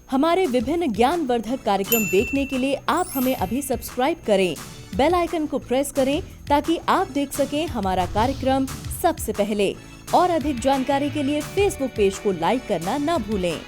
हमारे विभिन्न ज्ञानवर्धक कार्यक्रम देखने के लिए आप हमें अभी सब्सक्राइब करें, बेल आइकन को प्रेस करें ताकि आप देख सकें हमारा कार्यक्रम सबसे पहले। और अधिक जानकारी के लिए फेसबुक पेज को लाइक करना न भूलें।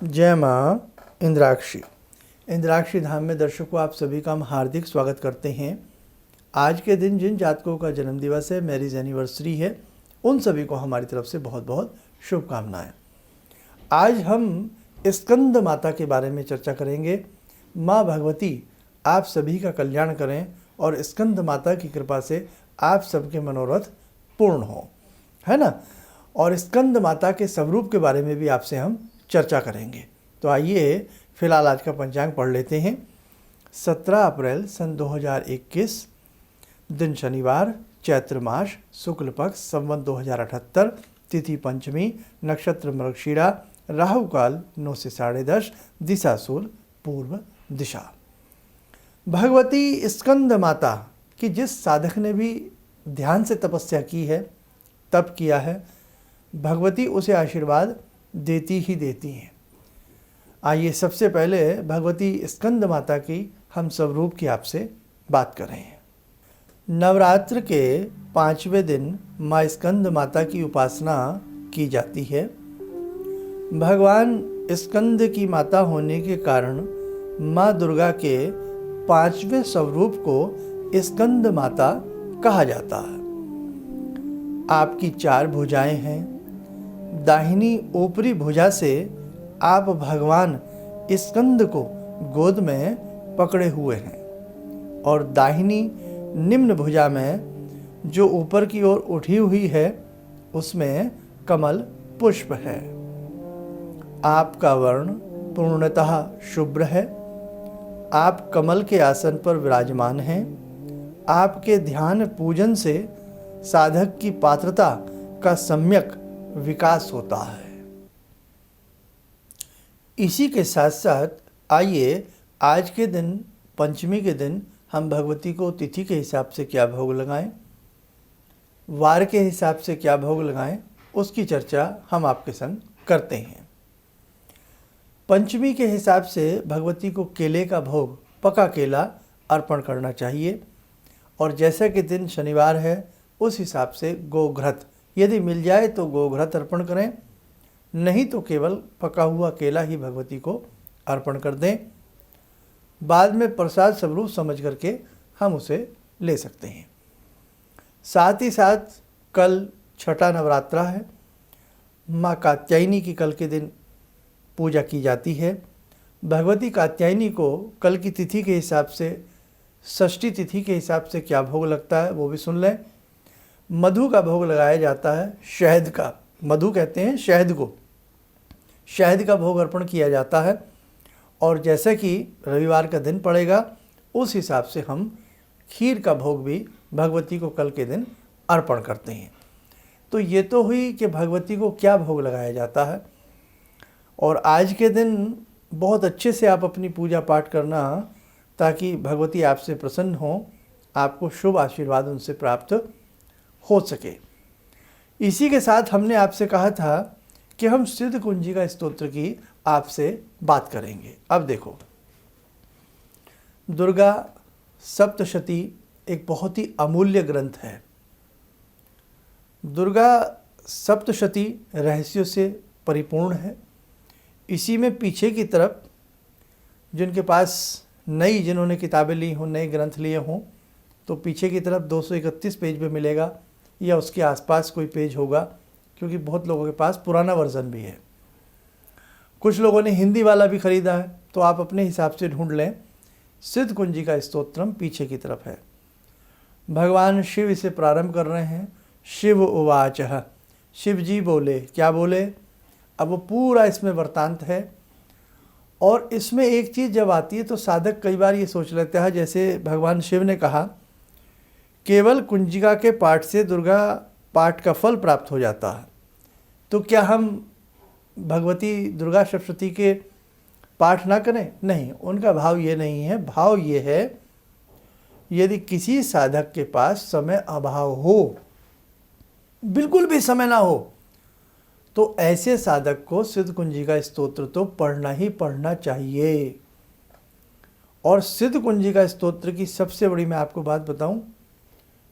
जय माँ इंद्राक्षी। इंद्राक्षी धाम में दर्शकों, आप सभी का हम हार्दिक स्वागत करते हैं। आज के दिन जिन जातकों का जन्म दिवस है, मैरिज एनिवर्सरी है, उन सभी को हमारी तरफ से बहुत बहुत शुभकामनाएं। आज हम स्कंद माता के बारे में चर्चा करेंगे। माँ भगवती आप सभी का कल्याण करें और स्कंद माता की कृपा से आप सबके मनोरथ पूर्ण हो, है ना। और स्कंद माता के स्वरूप के बारे में भी आपसे हम चर्चा करेंगे। तो आइए फिलहाल आज का पंचांग पढ़ लेते हैं। 17 अप्रैल सन 2021, दिन शनिवार, चैत्र मास, शुक्ल पक्ष, संवत 2078, तिथि पंचमी, नक्षत्र मृगशिरा, राहु काल 9 से 10:30, दिशा सूल पूर्व दिशा। भगवती स्कंद माता की जिस साधक ने भी ध्यान से तपस्या की है, तप किया है, भगवती उसे आशीर्वाद देती ही देती हैं। आइए सबसे पहले भगवती स्कंद माता की हम स्वरूप की आपसे बात करें। नवरात्र के 5वें दिन माँ स्कंद माता की उपासना की जाती है। भगवान स्कंद की माता होने के कारण माँ दुर्गा के 5वें स्वरूप को स्कंद माता कहा जाता है। आपकी 4 भुजाएं हैं। दाहिनी ऊपरी भुजा से आप भगवान स्कंद को गोद में पकड़े हुए हैं और दाहिनी निम्न भुजा में जो ऊपर की ओर उठी हुई है, उसमें कमल पुष्प है। आपका वर्ण पूर्णतः शुभ्र है। आप कमल के आसन पर विराजमान हैं। आपके ध्यान पूजन से साधक की पात्रता का सम्यक विकास होता है। इसी के साथ साथ आइए आज के दिन, पंचमी के दिन, हम भगवती को तिथि के हिसाब से क्या भोग लगाएं, वार के हिसाब से क्या भोग लगाएं, उसकी चर्चा हम आपके संग करते हैं। पंचमी के हिसाब से भगवती को केले का भोग, पका केला अर्पण करना चाहिए। और जैसा कि दिन शनिवार है, उस हिसाब से गोघृत, यदि मिल जाए तो गोघृत अर्पण करें, नहीं तो केवल पका हुआ केला ही भगवती को अर्पण कर दें। बाद में प्रसाद स्वरूप समझ करके हम उसे ले सकते हैं। साथ ही साथ कल छठा नवरात्रा है। माँ कात्यायनी की कल के दिन पूजा की जाती है। भगवती कात्यायनी को कल की तिथि के हिसाब से, षष्ठी तिथि के हिसाब से क्या भोग लगता है वो भी सुन लें। मधु का भोग लगाया जाता है, शहद का, मधु कहते हैं शहद को, शहद का भोग अर्पण किया जाता है। और जैसे कि रविवार का दिन पड़ेगा, उस हिसाब से हम खीर का भोग भी भगवती को कल के दिन अर्पण करते हैं। तो ये तो हुई कि भगवती को क्या भोग लगाया जाता है। और आज के दिन बहुत अच्छे से आप अपनी पूजा पाठ करना, ताकि भगवती आपसे प्रसन्न हो, आपको शुभ आशीर्वाद उनसे प्राप्त हो सके। इसी के साथ हमने आपसे कहा था कि हम सिद्ध कुंजिका स्तोत्र की आपसे बात करेंगे। अब देखो, दुर्गा सप्तशती एक बहुत ही अमूल्य ग्रंथ है। दुर्गा सप्तशती रहस्यों से परिपूर्ण है। इसी में पीछे की तरफ जिनके पास नई, जिन्होंने किताबें ली हों, नए ग्रंथ लिए हों, तो पीछे की तरफ 231 पेज पे मिलेगा या उसके आसपास कोई पेज होगा, क्योंकि बहुत लोगों के पास पुराना वर्जन भी है। कुछ लोगों ने हिंदी वाला भी ख़रीदा है, तो आप अपने हिसाब से ढूंढ लें। सिद्ध कुंजिका स्तोत्रम पीछे की तरफ है। भगवान शिव इसे प्रारंभ कर रहे हैं। शिव उवाच, शिव जी बोले, क्या बोले, अब वो पूरा इसमें वृत्तांत है। और इसमें एक चीज़ जब आती है तो साधक कई बार ये सोच लेता है, जैसे भगवान शिव ने कहा केवल कुंजिका के पाठ से दुर्गा पाठ का फल प्राप्त हो जाता है, तो क्या हम भगवती दुर्गा सप्तशती के पाठ ना करें? नहीं, उनका भाव ये नहीं है। भाव ये है यदि किसी साधक के पास समय अभाव हो, बिल्कुल भी समय ना हो, तो ऐसे साधक को सिद्ध कुंजिका स्तोत्र तो पढ़ना ही पढ़ना चाहिए। और सिद्ध कुंजिका स्तोत्र की सबसे बड़ी मैं आपको बात बताऊं,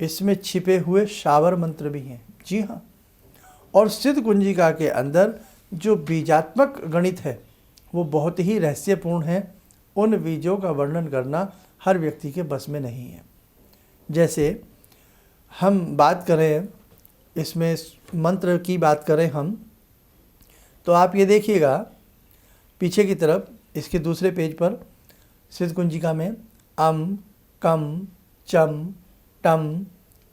इसमें छिपे हुए शावर मंत्र भी हैं। जी हाँ, और सिद्ध कुंजिका के अंदर जो बीजात्मक गणित है वो बहुत ही रहस्यपूर्ण है। उन बीजों का वर्णन करना हर व्यक्ति के बस में नहीं है। जैसे हम बात करें, इसमें मंत्र की बात करें हम, तो आप ये देखिएगा पीछे की तरफ इसके दूसरे पेज पर सिद्ध कुंजिका में अम, कम, चम, टम,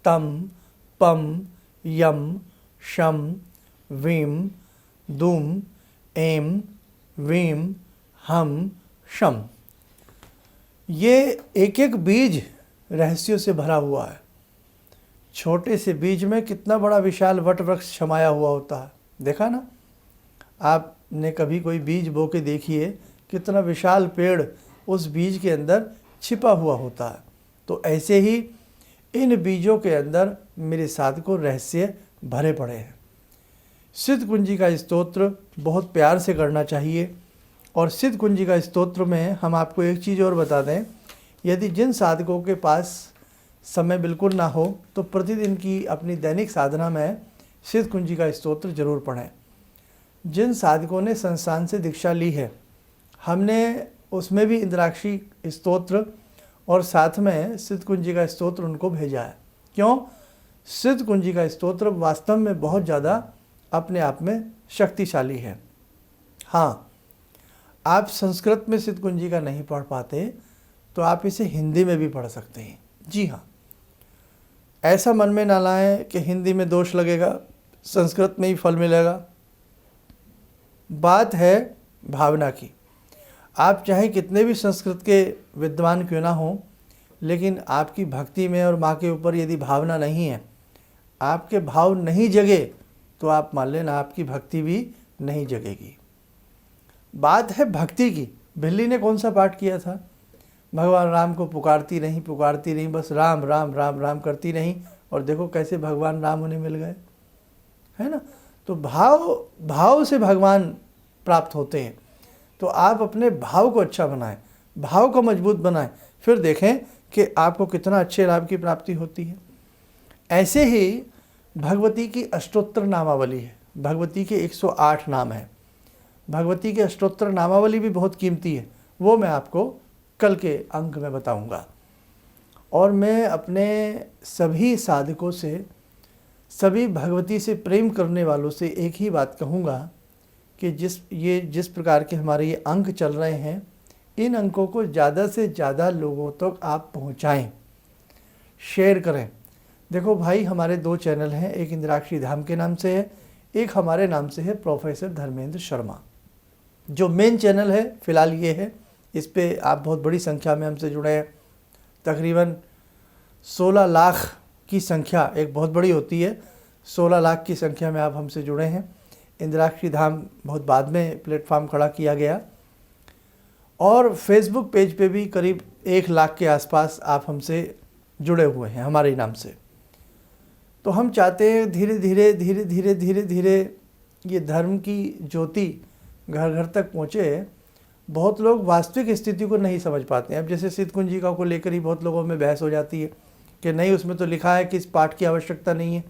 तम, पम, यम, शम, वीम, दूम, एम, वीम, हम, शम। ये एक एक बीज रहस्यों से भरा हुआ है। छोटे से बीज में कितना बड़ा विशाल वट वृक्ष समाया हुआ होता है। देखा ना, आपने कभी कोई बीज बो के देखिए, कितना विशाल पेड़ उस बीज के अंदर छिपा हुआ होता है। तो ऐसे ही इन बीजों के अंदर मेरे साधकों रहस्य भरे पड़े हैं। सिद्ध कुंजिका स्तोत्र बहुत प्यार से करना चाहिए। और सिद्ध कुंजिका स्तोत्र में हम आपको एक चीज़ और बता दें, यदि जिन साधकों के पास समय बिल्कुल ना हो तो प्रतिदिन की अपनी दैनिक साधना में सिद्ध कुंजिका स्तोत्र जरूर पढ़ें। जिन साधकों ने संस्थान से दीक्षा ली है, हमने उसमें भी इंद्राक्षी स्तोत्र और साथ में सिद्ध कुंजिका स्तोत्र उनको भेजा है। क्यों? सिद्ध कुंजिका स्तोत्र वास्तव में बहुत ज़्यादा अपने आप में शक्तिशाली है। हाँ, आप संस्कृत में सिद्ध कुंजिका नहीं पढ़ पाते तो आप इसे हिंदी में भी पढ़ सकते हैं। जी हाँ, ऐसा मन में ना लाएं कि हिंदी में दोष लगेगा, संस्कृत में ही फल मिलेगा। बात है भावना की। आप चाहे कितने भी संस्कृत के विद्वान क्यों ना हो, लेकिन आपकी भक्ति में और माँ के ऊपर यदि भावना नहीं है, आपके भाव नहीं जगे, तो आप मान लेना आपकी भक्ति भी नहीं जगेगी। बात है भक्ति की। बिल्ली ने कौन सा पाठ किया था? भगवान राम को पुकारती नहीं, बस राम राम राम राम करती नहीं, और देखो कैसे भगवान राम उन्हें मिल गए, है ना। तो भाव से भगवान प्राप्त होते हैं। तो आप अपने भाव को अच्छा बनाएं, भाव को मजबूत बनाएं, फिर देखें कि आपको कितना अच्छे लाभ की प्राप्ति होती है। ऐसे ही भगवती की अष्टोत्तर नामावली है। भगवती के 108 नाम हैं। भगवती के अष्टोत्तर नामावली भी बहुत कीमती है, वो मैं आपको कल के अंक में बताऊंगा। और मैं अपने सभी साधकों से, सभी भगवती से प्रेम करने वालों से एक ही बात कहूँगा कि जिस प्रकार के हमारे ये अंक चल रहे हैं, इन अंकों को ज़्यादा से ज़्यादा लोगों तक आप पहुँचाएँ, शेयर करें। देखो भाई, हमारे 2 चैनल हैं, एक इंद्राक्षी धाम के नाम से है, एक हमारे नाम से है प्रोफेसर धर्मेंद्र शर्मा। जो मेन चैनल है फ़िलहाल ये है, इस पे आप बहुत बड़ी संख्या में हमसे जुड़े हैं। तकरीबन 16 लाख की संख्या एक बहुत बड़ी होती है, 16 लाख की संख्या में आप हमसे जुड़े हैं। इंद्राक्षी धाम बहुत बाद में प्लेटफॉर्म खड़ा किया गया, और फेसबुक पेज पे भी करीब 1 लाख के आसपास आप हमसे जुड़े हुए हैं हमारे नाम से। तो हम चाहते हैं धीरे धीरे ये धर्म की ज्योति घर घर तक पहुँचे। बहुत लोग वास्तविक स्थिति को नहीं समझ पाते हैं। अब जैसे सिद्ध कुंजिका को लेकर ही बहुत लोगों में बहस हो जाती है कि नहीं, उसमें तो लिखा है कि इस पाठ की आवश्यकता नहीं है।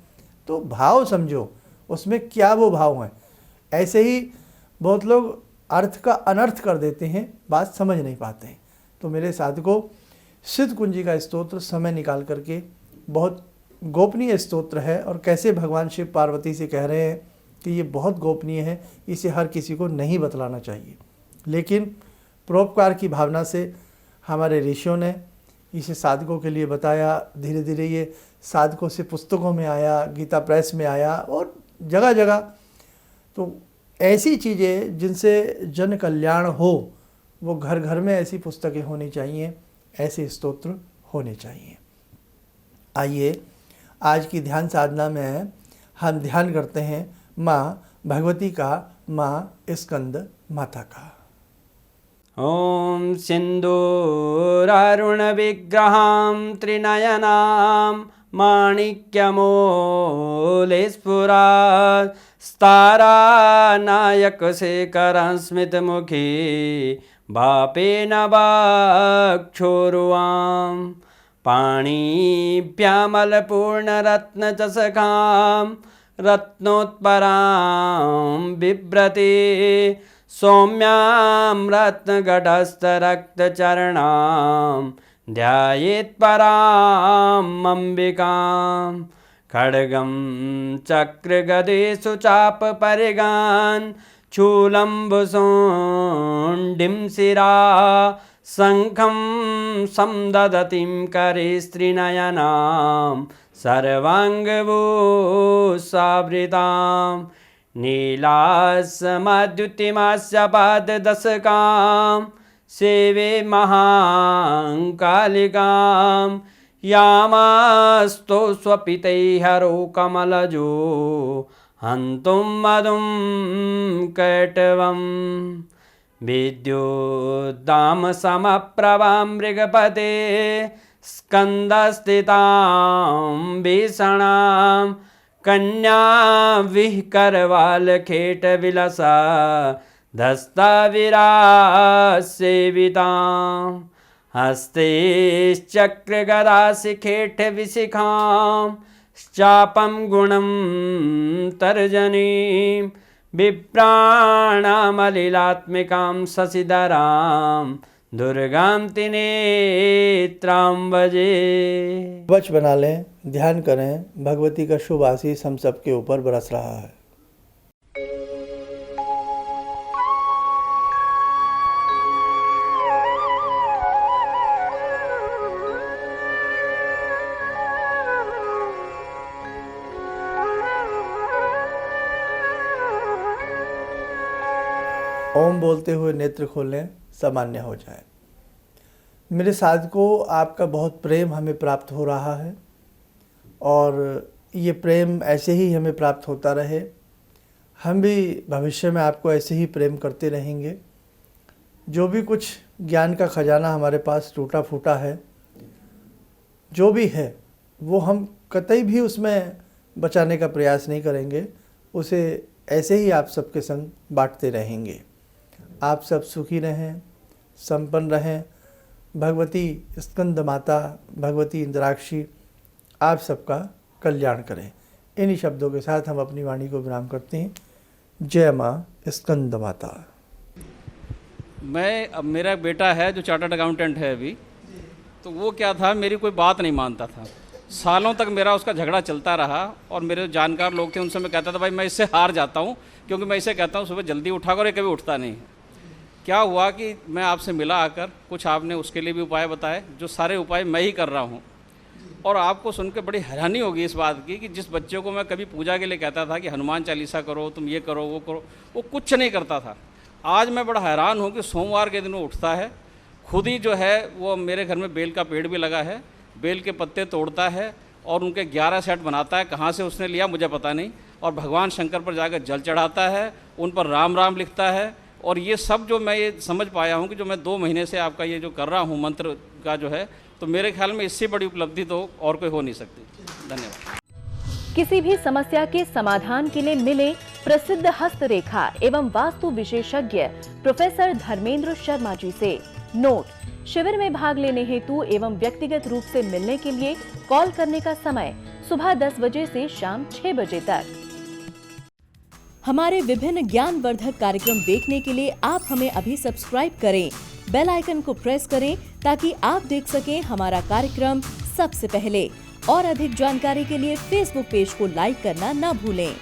तो भाव समझो, उसमें क्या वो भाव हैं। ऐसे ही बहुत लोग अर्थ का अनर्थ कर देते हैं, बात समझ नहीं पाते हैं। तो मेरे साधकों, सिद्ध कुंजिका स्तोत्र समय निकाल करके, बहुत गोपनीय स्तोत्र है, और कैसे भगवान शिव पार्वती से कह रहे हैं कि ये बहुत गोपनीय है, इसे हर किसी को नहीं बतलाना चाहिए। लेकिन परोपकार की भावना से हमारे ऋषियों ने इसे साधकों के लिए बताया। धीरे धीरे ये साधकों से पुस्तकों में आया, गीता प्रेस में आया, और जगह जगह। तो ऐसी चीज़ें जिनसे जन कल्याण हो, वो घर घर में ऐसी पुस्तकें होनी चाहिए, ऐसे स्तोत्र होने चाहिए। आइए, आज की ध्यान साधना में हम ध्यान करते हैं माँ भगवती का, माँ स्कंद माता का। ॐ सिन्दूरारुणविग्रहां त्रिनयनां माणिक्यमूलस्फुरात् स्तारानायकशेखरं स्मितमुखी भापेन वक्षोरुवां पाणिभ्यामलपूर्णरत्नचषकां रत्नोत्परां बिभ्रति सौम्यां रत्नगटस्थरक्तचरणां ध्यायेत्पराम् अम्बिकां खड्गं चक्रगदेषु चापपरिगान् चूलम्बुसुण्डिं शिरा शङ्खं संदधतीं करे स्त्रीनयनां सर्वाङ्गभूषावृतां नीलासमद्युतिमास्य पाददशकां सेवे महाकालिकां यामास्तो स्वपितैहरो कमलजो हन्तुं मधुं कैटवं विद्युद्दामसमप्रभां मृगपते स्कन्दस्थितां भीषणां कन्या विहकरवालखेटविलसा धस्ताविरासेवितां हस्तैश्चक्रगदाशिखेटविशिखां चापं गुणं तर्जनीं विप्राणामलिलात्मिकां शशिधरां दुर्गां त्रिनेत्रां भजे। वच बना लें, ध्यान करें, भगवती का शुभ आशीष हम सबके ऊपर बरस रहा है। ओम बोलते हुए नेत्र खोलें, सामान्य हो जाए। मेरे साधकों, आपका बहुत प्रेम हमें प्राप्त हो रहा है और ये प्रेम ऐसे ही हमें प्राप्त होता रहे। हम भी भविष्य में आपको ऐसे ही प्रेम करते रहेंगे। जो भी कुछ ज्ञान का खजाना हमारे पास टूटा फूटा है, जो भी है, वो हम कतई भी उसमें बचाने का प्रयास नहीं करेंगे। उसे ऐसे ही आप सबके संग बांटते रहेंगे। आप सब सुखी रहें, संपन्न रहें। भगवती स्कंद माता, भगवती इंद्राक्षी आप सबका कल्याण करें। इन्हीं शब्दों के साथ हम अपनी वाणी को विराम करते हैं। जय माँ स्कंद माता। अब मेरा बेटा है जो चार्टर्ड अकाउंटेंट है अभी, तो वो क्या था, मेरी कोई बात नहीं मानता था। सालों तक मेरा उसका झगड़ा चलता रहा और मेरे जानकार लोग थे, उनसे मैं कहता था भाई मैं इससे हार जाता हूँ, क्योंकि मैं इसे कहता हूँ सुबह जल्दी उठा कर, ये कभी उठता नहीं है। क्या हुआ कि मैं आपसे मिला आकर, कुछ आपने उसके लिए भी उपाय बताए, जो सारे उपाय मैं ही कर रहा हूँ। और आपको सुनकर बड़ी हैरानी होगी इस बात की कि जिस बच्चे को मैं कभी पूजा के लिए कहता था कि हनुमान चालीसा करो, तुम ये करो, वो करो, वो कुछ नहीं करता था। आज मैं बड़ा हैरान हूँ कि सोमवार के दिन वो उठता है, खुद ही जो है वो मेरे घर में बेल का पेड़ भी लगा है, बेल के पत्ते तोड़ता है और उनके 11 सेट बनाता है। कहाँ से उसने लिया मुझे पता नहीं। और भगवान शंकर पर जाकर जल चढ़ाता है, उन पर राम राम लिखता है। और ये सब जो मैं ये समझ पाया हूँ कि जो मैं 2 महीने से आपका ये जो कर रहा हूँ मंत्र का जो है, तो मेरे ख्याल में इससे बड़ी उपलब्धि तो और कोई हो नहीं सकती। धन्यवाद। किसी भी समस्या के समाधान के लिए मिले प्रसिद्ध हस्तरेखा एवं वास्तु विशेषज्ञ प्रोफेसर धर्मेंद्र शर्मा जी से। नोट: शिविर में भाग लेने हेतु एवं व्यक्तिगत रूप से मिलने के लिए कॉल करने का समय सुबह 10 बजे से शाम 6 बजे तक। हमारे विभिन्न ज्ञानवर्धक कार्यक्रम देखने के लिए आप हमें अभी सब्सक्राइब करें, बेल आइकन को प्रेस करें ताकि आप देख सकें हमारा कार्यक्रम सबसे पहले। और अधिक जानकारी के लिए फेसबुक पेज को लाइक करना न भूलें।